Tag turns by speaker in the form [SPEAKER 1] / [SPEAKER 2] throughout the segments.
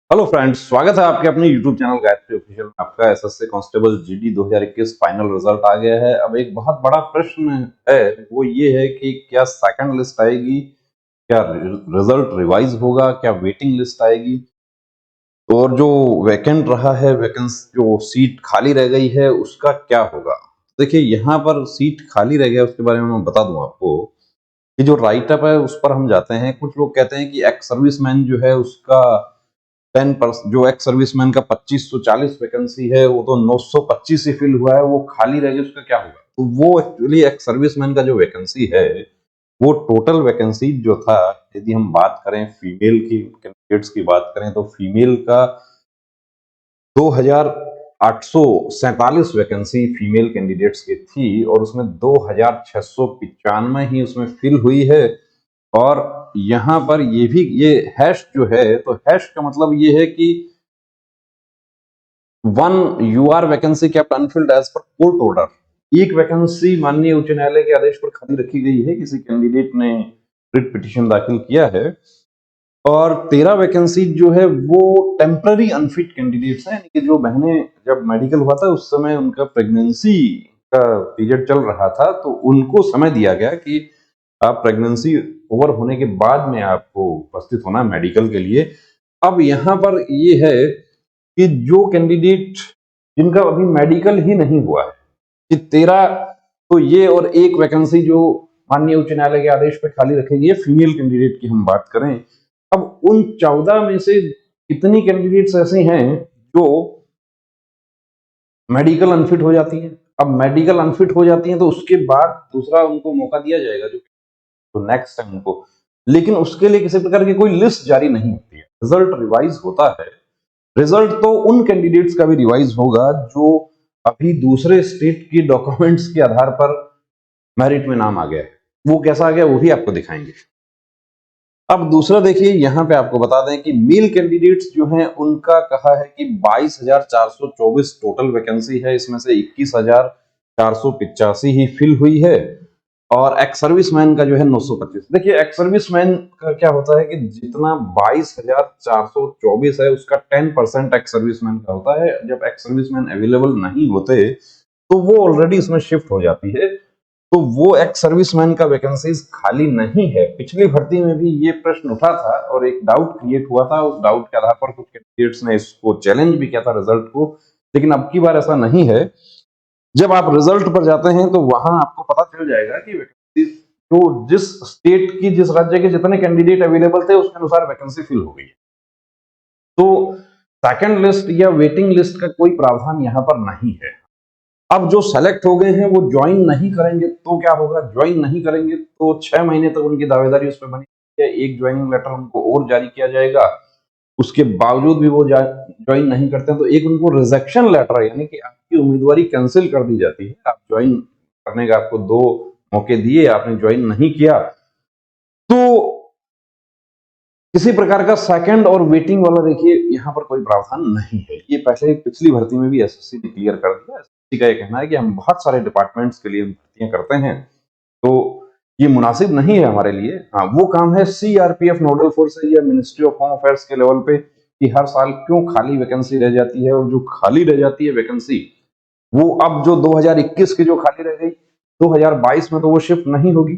[SPEAKER 1] Hello friends, स्वागत है आपके अपने यूट्यूब चैनल गायत्री ऑफिशियल में। आपका SSC constable GD 2021 final result आ गया है। अब एक बहुत बड़ा प्रश्न है, वो ये है कि क्या सेकंड लिस्ट आएगी, क्या रिजल्ट रिवाइज होगा, क्या वेटिंग लिस्ट आएगी, और जो वैकेंट रहा है, वैकेंसी जो सीट खाली रह गई है उसका क्या होगा। देखिए, यहाँ पर सीट खाली रह गया उसके बारे में मैं बता दूं आपको कि जो राइटअप है उस पर हम जाते हैं। कुछ लोग कहते हैं कि एक्स सर्विसमैन जो है उसका 10%, जो एक्स सर्विसमैन का 2540 वैकेंसी है वो तो 925 ही फिल हुआ है, वो खाली रह गई, उसका क्या होगा। तो वो एक्चुअली एक्स सर्विसमैन का जो वैकेंसी है वो टोटल वैकेंसी जो था, यदि हम बात करें फीमेल की कैंडिडेट्स की बात करें तो फीमेल का 2847 वैकेंसी फीमेल कैंडिडेट्स की थी और उसमें 2695 ही उसमें फिल हुई है। और यहां पर ये हैश जो है, तो हैश का मतलब ये है कि 1 UR vacancy kept unfilled as per court order. एक वैकेंसी माननीय उच्च न्यायालय के आदेश पर खाली रखी गई है, किसी कैंडिडेट ने रिट पिटीशन दाखिल किया है। और 13 वैकेंसी जो है वो टेम्पररी अनफिट कैंडिडेट्स हैं, यानी कि जो बहनें जब मेडिकल हुआ था उस समय उनका प्रेगनेंसी का पीरियड चल रहा था, तो उनको समय दिया गया कि आप प्रेगनेंसी ओवर होने के बाद में आपको उपस्थित होना मेडिकल के लिए। अब यहाँ पर ये है कि जो कैंडिडेट जिनका अभी मेडिकल ही नहीं हुआ है कि 13, तो ये और एक वैकेंसी जो माननीय उच्च न्यायालय के आदेश पे खाली रखेगी, फीमेल कैंडिडेट की हम बात करें। अब उन 14 में से कितनी कैंडिडेट्स ऐसे हैं जो मेडिकल अनफिट हो जाती है। अब मेडिकल अनफिट हो जाती है तो उसके बाद दूसरा उनको मौका दिया जाएगा जो तो नेक्स्ट टाइम उनको, लेकिन उसके लिए किसी प्रकार की कोई लिस्ट जारी नहीं होती है, रिजल्ट रिवाइज होता है। रिजल्ट तो उन कैंडिडेट्स का भी रिवाइज होगा जो अभी दूसरे स्टेट की डॉक्यूमेंट्स के आधार पर मेरिट में नाम आ गया है। वो कैसा आ गया वो भी आपको दिखाएंगे। अब दूसरा देखिए, यहाँ पे आपको बता दें कि मेल कैंडिडेट्स जो हैं उनका कहा है कि 22,424 टोटल वैकेंसी है, इसमें से 21,485 ही फिल हुई है। और एक्स सर्विसमैन का जो है 925। देखिए, एक्स सर्विसमैन का क्या होता है कि जितना 22,424 है उसका 10% एक्स सर्विसमैन का होता है। जब एक्स सर्विसमैन अवेलेबल नहीं होते तो वो ऑलरेडी इसमें शिफ्ट हो जाती है, तो वो एक्स सर्विसमैन का वैकेंसीज खाली नहीं है। पिछली भर्ती में भी ये प्रश्न उठा था और एक डाउट क्रिएट हुआ था, उस डाउट के आधार पर कुछ कैंडिडेट्स ने इसको चैलेंज भी किया था रिजल्ट को, लेकिन अब की बार ऐसा नहीं है। जब आप रिजल्ट पर जाते हैं तो वहां आपको पता चल जाएगा कि वैकेंसी जो जिस स्टेट की, जिस राज्य के जितने कैंडिडेट अवेलेबल थे उसके अनुसार वैकेंसी फिल हो गई है। तो सेकंड लिस्ट या वेटिंग लिस्ट का कोई प्रावधान यहाँ पर नहीं है। अब जो सेलेक्ट हो गए हैं वो ज्वाइन नहीं करेंगे तो क्या होगा, ज्वाइन नहीं करेंगे तो 6 महीने तक उनकी दावेदारी उस पर बनी है। एक ज्वाइनिंग लेटर उनको और जारी किया जाएगा, उसके बावजूद भी वो ज्वाइन नहीं करते हैं तो एक उनको रिजेक्शन लेटर, यानी कि आपकी उम्मीदवारी कैंसिल कर दी जाती है। आप ज्वाइन करने का आपको 2 मौके दिए, आपने ज्वाइन नहीं किया तो किसी प्रकार का सेकंड और वेटिंग वाला देखिए यहाँ पर कोई प्रावधान नहीं है। ये पहले पिछली भर्ती में भी एसएससी ने क्लियर कर दिया। एसएससी का ये कहना है कि हम बहुत सारे डिपार्टमेंट्स के लिए भर्तियां करते हैं, तो ये मुनासिब नहीं है हमारे लिए। हाँ, वो काम है सीआरपीएफ नोडल फोर्स या मिनिस्ट्री ऑफ होम अफेयर्स के लेवल पे कि हर साल क्यों खाली वैकेंसी रह जाती है, और जो खाली रह जाती है वैकेंसी वो अब जो 2021 की जो खाली रह गई 2022 में तो वो शिफ्ट नहीं होगी।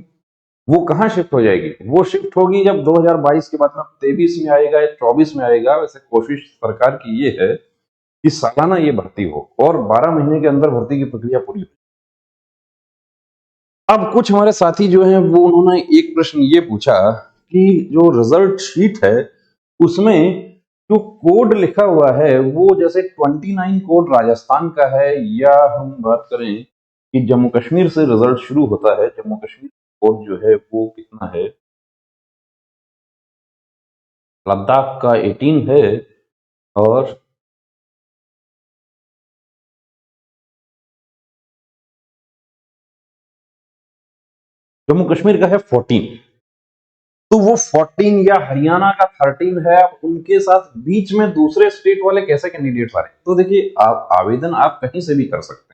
[SPEAKER 1] वो कहाँ शिफ्ट हो जाएगी, वो शिफ्ट होगी जब 2022 के बाद में 23 में आएगा या 24 में आएगा। वैसे कोशिश सरकार की ये है कि सालाना ये भर्ती हो और 12 महीने के अंदर भर्ती की प्रक्रिया पूरी हो। अब कुछ हमारे साथी जो हैं वो उन्होंने एक प्रश्न ये पूछा कि जो रिजल्ट शीट है उसमें जो कोड लिखा हुआ है वो जैसे 29 कोड राजस्थान का है, या हम बात करें कि जम्मू कश्मीर से रिजल्ट शुरू होता है, जम्मू कश्मीर कोड जो है वो कितना है, लद्दाख का 18 है, और जम्मू कश्मीर का है 14। तो वो 14 या हरियाणा का 13 है। अब उनके साथ बीच में दूसरे स्टेट वाले कैसे कैंडिडेट आ रहे हैं, तो देखिए आप आवेदन आप कहीं से भी कर सकते हैं।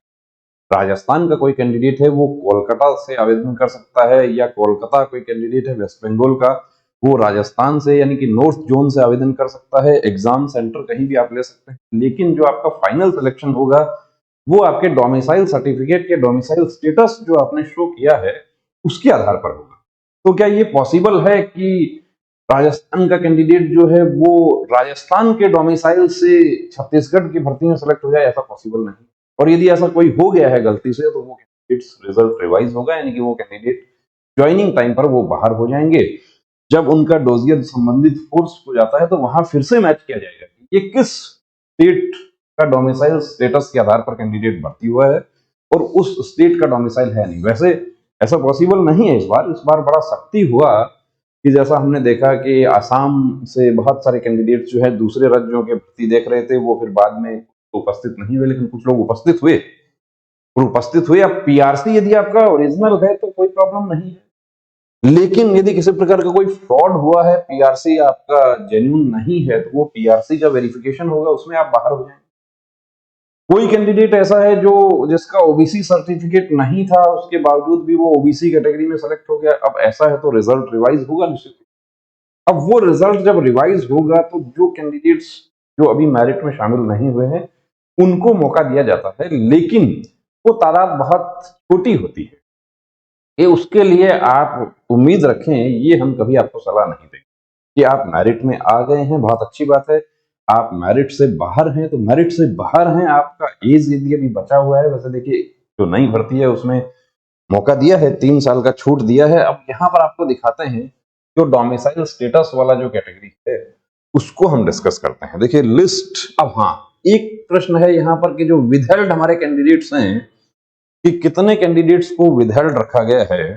[SPEAKER 1] राजस्थान का कोई कैंडिडेट है वो कोलकाता से आवेदन कर सकता है, या कोलकाता कोई कैंडिडेट है वेस्ट बंगाल का वो राजस्थान से यानी कि नॉर्थ जोन से आवेदन कर सकता है, एग्जाम सेंटर कहीं भी आप ले सकते हैं, लेकिन जो आपका फाइनल सिलेक्शन होगा वो आपके डोमिसाइल सर्टिफिकेट के डोमिसाइल स्टेटस जो आपने शो किया है उसके आधार पर होगा। तो क्या ये पॉसिबल है कि राजस्थान का कैंडिडेट जो है वो राजस्थान के डोमिसाइल से छत्तीसगढ़ की भर्ती में सेलेक्ट हो जाए? ऐसा पॉसिबल नहीं। और यदि ऐसा कोई हो गया है गलती से तो वो कैंडिडेट्स रिजल्ट रिवाइज होगा, यानी कि वो कैंडिडेट ज्वाइनिंग टाइम पर वो बाहर हो जाएंगे। जब उनका डोजियर संबंधित फोर्स हो जाता है तो वहां फिर से मैच किया जाएगा ये किस स्टेट का डोमिसाइल स्टेटस के आधार पर कैंडिडेट भर्ती हुआ है और उस स्टेट का डोमिसाइल है नहीं। वैसे ऐसा पॉसिबल नहीं है इस बार बड़ा सख्ती हुआ कि जैसा हमने देखा कि आसाम से बहुत सारे कैंडिडेट जो है दूसरे राज्यों के भर्ती देख रहे थे, वो फिर बाद में उपस्थित नहीं हुए, लेकिन कुछ लोग उपस्थित हुए और उपस्थित हुए। अब पीआरसी यदि आपका ओरिजिनल है तो कोई प्रॉब्लम नहीं है, लेकिन यदि किसी प्रकार का कोई फ्रॉड हुआ है, पीआरसी आपका जेन्युइन नहीं है, तो वो पीआरसी का वेरिफिकेशन होगा, उसमें आप बाहर हो जाएंगे। कोई कैंडिडेट ऐसा है जो जिसका ओबीसी सर्टिफिकेट नहीं था, उसके बावजूद भी वो ओबीसी कैटेगरी में सेलेक्ट हो गया, अब ऐसा है तो रिजल्ट रिवाइज होगा निश्चित। अब वो रिजल्ट जब रिवाइज होगा तो जो कैंडिडेट्स जो अभी मेरिट में शामिल नहीं हुए हैं उनको मौका दिया जाता है, लेकिन वो तादाद बहुत छोटी होती है। ये उसके लिए आप उम्मीद रखें, ये हम कभी आपको सलाह नहीं देंगे कि आप मेरिट में आ गए हैं, बहुत अच्छी बात है। आप मेरिट से बाहर हैं तो मेरिट से बाहर हैं, आपका एज यदि अभी बचा हुआ है, वैसे देखिए जो नई भर्ती है उसमें मौका दिया है, 3 साल का छूट दिया है। अब यहाँ पर आपको दिखाते हैं जो डोमिसाइल स्टेटस वाला जो कैटेगरी है उसको हम डिस्कस करते हैं। देखिए लिस्ट, अब हाँ एक प्रश्न है यहाँ पर कि जो विदहेल्ड हमारे कैंडिडेट्स हैं कि कितने कैंडिडेट्स को विदहेल्ड रखा गया है,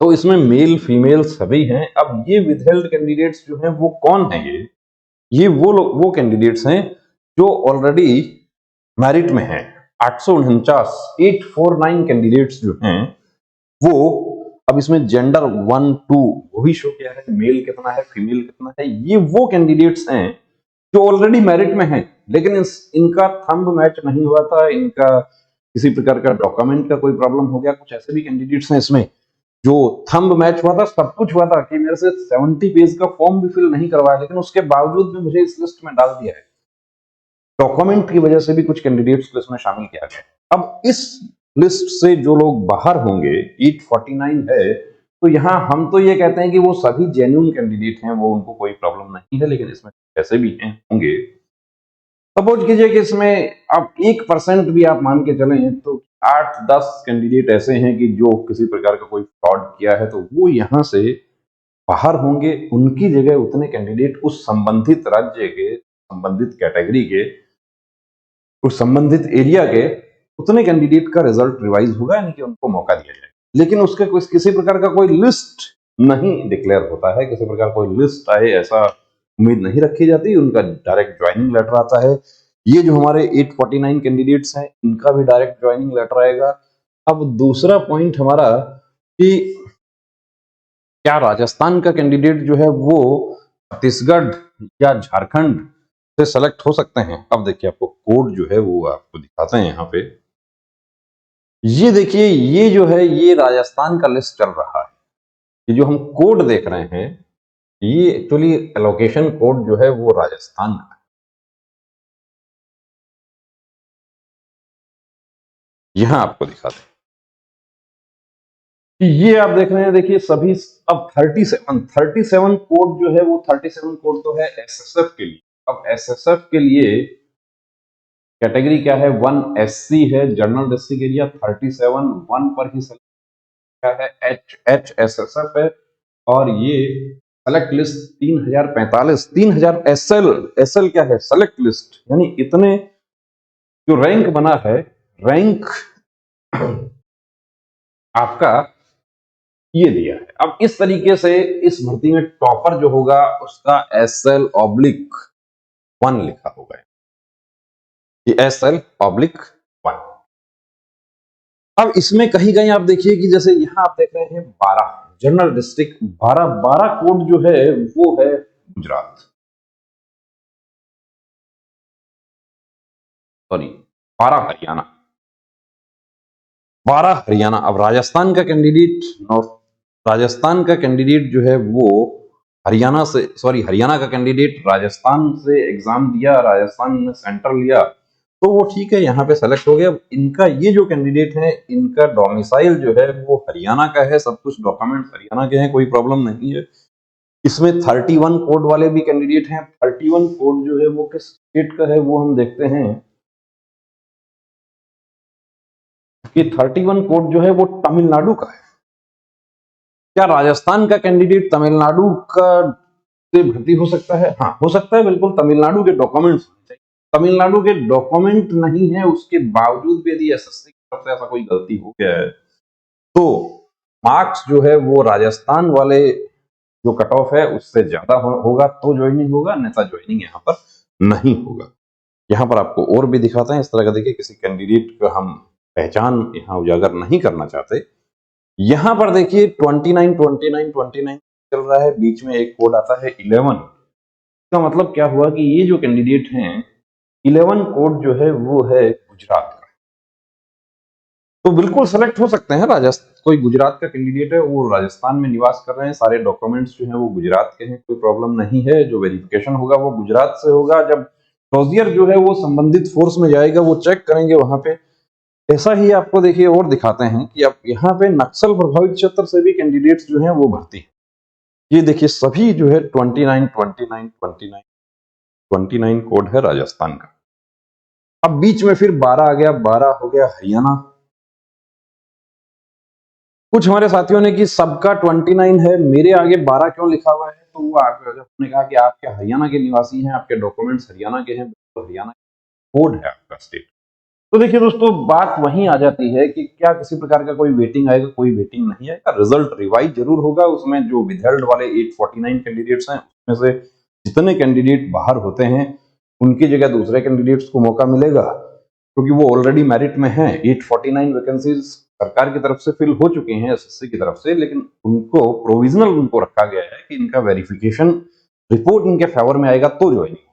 [SPEAKER 1] तो इसमें मेल फीमेल सभी हैं। अब ये विदहेल्ड कैंडिडेट्स जो हैं वो कौन है? ये वो कैंडिडेट्स हैं जो ऑलरेडी मेरिट में हैं। 849 849 कैंडिडेट्स जो हैं वो, अब इसमें जेंडर 1 2 वो भी शो किया है, मेल कितना है फीमेल कितना है। ये वो कैंडिडेट्स हैं जो ऑलरेडी मेरिट में हैं, लेकिन इनका थंब मैच नहीं हुआ था, इनका किसी प्रकार का डॉक्यूमेंट का कोई प्रॉब्लम हो गया। कुछ ऐसे भी कैंडिडेट्स हैं इसमें जो थंब मैच हुआ था, सब कुछ हुआ था कि मेरे से 70 पेज का फॉर्म भी फिल नहीं करवाया, लेकिन उसके बावजूद भी मुझे इस लिस्ट में डाल दिया है। डॉक्यूमेंट की वजह से भी कुछ कैंडिडेट्स को इसमें शामिल किया गया। अब इस लिस्ट से जो लोग बाहर होंगे, 849 है, तो यहां हम तो ये कहते हैं कि वो सभी जेन्युइन कैंडिडेट हैं, वो उनको कोई प्रॉब्लम नहीं है, लेकिन इसमें ऐसे भी हैं होंगे। सपोज कीजिए कि इसमें अब 1% भी आप मान के चलें तो 8-10 कैंडिडेट ऐसे हैं कि जो किसी प्रकार का कोई फ्रॉड किया है, तो वो यहां से बाहर होंगे। उनकी जगह उतने कैंडिडेट उस संबंधित राज्य के, संबंधित कैटेगरी के, उस संबंधित एरिया के उतने कैंडिडेट का रिजल्ट रिवाइज होगा, यानी कि उनको मौका दिया जाएगा। लेकिन उसके किसी प्रकार का कोई लिस्ट नहीं डिक्लेयर होता है, किसी प्रकार कोई लिस्ट आए ऐसा उम्मीद नहीं रखी जाती। उनका डायरेक्ट ज्वाइनिंग लेटर आता है। ये जो हमारे 849 कैंडिडेट्स हैं इनका भी डायरेक्ट ज्वाइनिंग लेटर आएगा। अब दूसरा पॉइंट हमारा कि क्या राजस्थान का कैंडिडेट जो है वो छत्तीसगढ़ या झारखंड से सेलेक्ट हो सकते हैं? अब देखिए आपको कोड जो है वो आपको दिखाते हैं यहाँ पे। ये देखिए ये जो है ये राजस्थान का लिस्ट चल रहा है। ये जो हम कोड देख रहे हैं ये एक्चुअली एलोकेशन कोड जो है वो राजस्थान का है। यहां आपको दिखाते हैं कि ये आप देख रहे हैं, देखिए सभी अब 37 कोड जो है वो 37 कोड तो है एसएसएफ के लिए। अब एसएसएफ के लिए कैटेगरी क्या है? 1 एससी है, जनरल डिस्ट्रिक्ट एरिया 37 1 पर ही सेलेक्ट है, एच एसएसएफ है। और ये सेलेक्ट लिस्ट 3045 3000 एसएल। एसएल क्या है? सेलेक्ट लिस्ट, यानी इतने जो रैंक बना है, रैंक आपका ये दिया है। अब इस तरीके से इस भर्ती में टॉपर जो होगा उसका SL/1 लिखा होगा, ये SL/1। अब इसमें कहीं कहीं आप देखिए कि जैसे यहां आप देख रहे हैं 12 जनरल डिस्ट्रिक्ट, 12 कोड जो है वो है गुजरात, सॉरी 12 हरियाणा, 12 हरियाणा। अब राजस्थान का कैंडिडेट नॉर्थ राजस्थान का कैंडिडेट जो है वो हरियाणा का कैंडिडेट राजस्थान से एग्जाम दिया, राजस्थान में सेंटर लिया, तो वो ठीक है, यहाँ पे सेलेक्ट हो गया। इनका ये जो कैंडिडेट है, इनका डोमिसाइल जो है वो हरियाणा का है, सब कुछ डॉक्यूमेंट हरियाणा के हैं, कोई प्रॉब्लम नहीं है। इसमें 31 कोड वाले भी कैंडिडेट हैं। 31 कोड जो है वो किस स्टेट का है वो हम देखते हैं कि 31 कोड जो है वो तमिलनाडु का है। क्या राजस्थान का कैंडिडेट तमिलनाडु का से भर्ती हो सकता है? हाँ, हो सकता है, बिल्कुल। तमिलनाडु के डॉक्यूमेंट्स चाहिए। तमिलनाडु के डॉक्यूमेंट नहीं है, उसके बावजूद भी यदि एसएससी की तरफ से ऐसा कोई गलती हो गया है तो मार्क्स जो है वो राजस्थान वाले जो कट ऑफ है उससे ज्यादा होगा तो ज्वाइनिंग होगा, अन्यथा ज्वाइनिंग यहाँ पर नहीं होगा। यहाँ पर आपको और भी दिखाते हैं इस तरह का। देखिए, किसी कैंडिडेट का हम पहचान यहाँ उजागर नहीं करना चाहते। यहाँ पर देखिए 29 चल रहा है, बीच में एक कोड आता है 11। इसका मतलब क्या हुआ कि ये जो कैंडिडेट हैं, 11 कोड जो है वो है गुजरात का। तो बिल्कुल सेलेक्ट हो सकते हैं। राजस्थान, कोई गुजरात का कैंडिडेट है, वो राजस्थान में निवास कर रहे हैं, सारे डॉक्यूमेंट्स जो हैं वो गुजरात के हैं, कोई प्रॉब्लम नहीं है। जो वेरिफिकेशन होगा वो गुजरात से होगा। जब क्लोजियर जो है वो संबंधित फोर्स में जाएगा, वो चेक करेंगे वहां पे। ऐसा ही आपको देखिए और दिखाते हैं कि अब यहाँ पे नक्सल प्रभावित क्षेत्र से भी कैंडिडेट्स जो हैं वो भर्ती हैं। ये देखिए सभी जो है 29 कोड है राजस्थान का। अब बीच में फिर 12 आ गया, 12 हो गया हरियाणा। कुछ हमारे साथियों ने कि सबका 29 है, मेरे आगे 12 क्यों लिखा हुआ है? तो वो आपने कहा कि आपके हरियाणा के निवासी हैं, आपके डॉक्यूमेंट्स हरियाणा के हैं, तो हरियाणा कोड है आपका स्टेट। तो देखिए दोस्तों, बात वहीं आ जाती है कि क्या किसी प्रकार का कोई वेटिंग आएगा? कोई वेटिंग नहीं आएगा। रिजल्ट रिवाइज जरूर होगा। उसमें जो विदहेल्ड वाले 849 कैंडिडेट्स हैं, उसमें से जितने कैंडिडेट बाहर होते हैं उनकी जगह दूसरे कैंडिडेट्स को मौका मिलेगा, क्योंकि वो ऑलरेडी मेरिट में हैं। 849 वैकेंसीज सरकार की तरफ से फिल हो चुकी हैं, एसएससी की तरफ से, लेकिन उनको प्रोविजनल उनको रखा गया है कि इनका वेरिफिकेशन रिपोर्ट इनके फेवर में आएगा तो ज्वाइनिंग।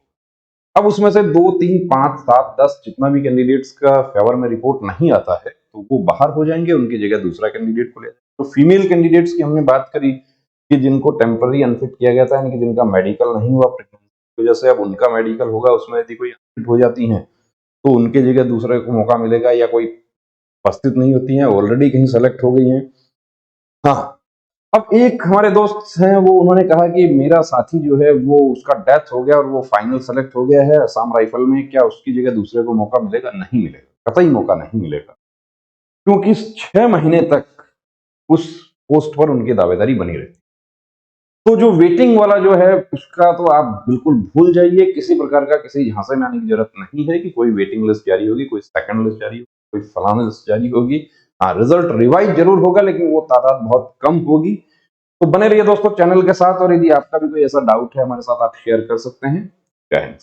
[SPEAKER 1] अब उसमें से 2, 3, 5, 7, 10 जितना भी कैंडिडेट्स का फेवर में रिपोर्ट नहीं आता है तो वो बाहर हो जाएंगे, उनकी जगह दूसरा कैंडिडेट को ले। तो फीमेल कैंडिडेट्स की हमने बात करी कि जिनको टेम्पररी अनफिट किया गया था, यानी कि जिनका मेडिकल नहीं हुआ प्रेगनेंसी की वजह से, अब उनका मेडिकल होगा, उसमें यदि कोई अनफिट हो जाती हैं तो उनकी जगह दूसरे को मौका मिलेगा, या कोई उपस्थित नहीं होती हैं, ऑलरेडी कहीं सेलेक्ट हो गई हैं। हाँ, अब एक हमारे दोस्त हैं, वो उन्होंने कहा कि मेरा साथी जो है वो उसका डेथ हो गया और वो फाइनल सेलेक्ट हो गया है असम राइफल में, क्या उसकी जगह दूसरे को मौका मिलेगा? नहीं मिलेगा, कतई मौका नहीं मिलेगा, क्योंकि 6 महीने तक उस पोस्ट पर उनकी दावेदारी बनी रहती। तो जो वेटिंग वाला जो है उसका तो आप बिल्कुल भूल जाइए। किसी प्रकार का किसी झांसे में आने की जरूरत नहीं है कि कोई वेटिंग लिस्ट जारी होगी, कोई सेकंड लिस्ट जारी होगी, कोई फलाना लिस्ट जारी होगी। हाँ, रिजल्ट रिवाइज जरूर होगा, लेकिन वो तादाद बहुत कम होगी। तो बने रहिए दोस्तों चैनल के साथ, और यदि आपका भी कोई ऐसा डाउट है हमारे साथ, आप शेयर कर सकते हैं। जय हिंद।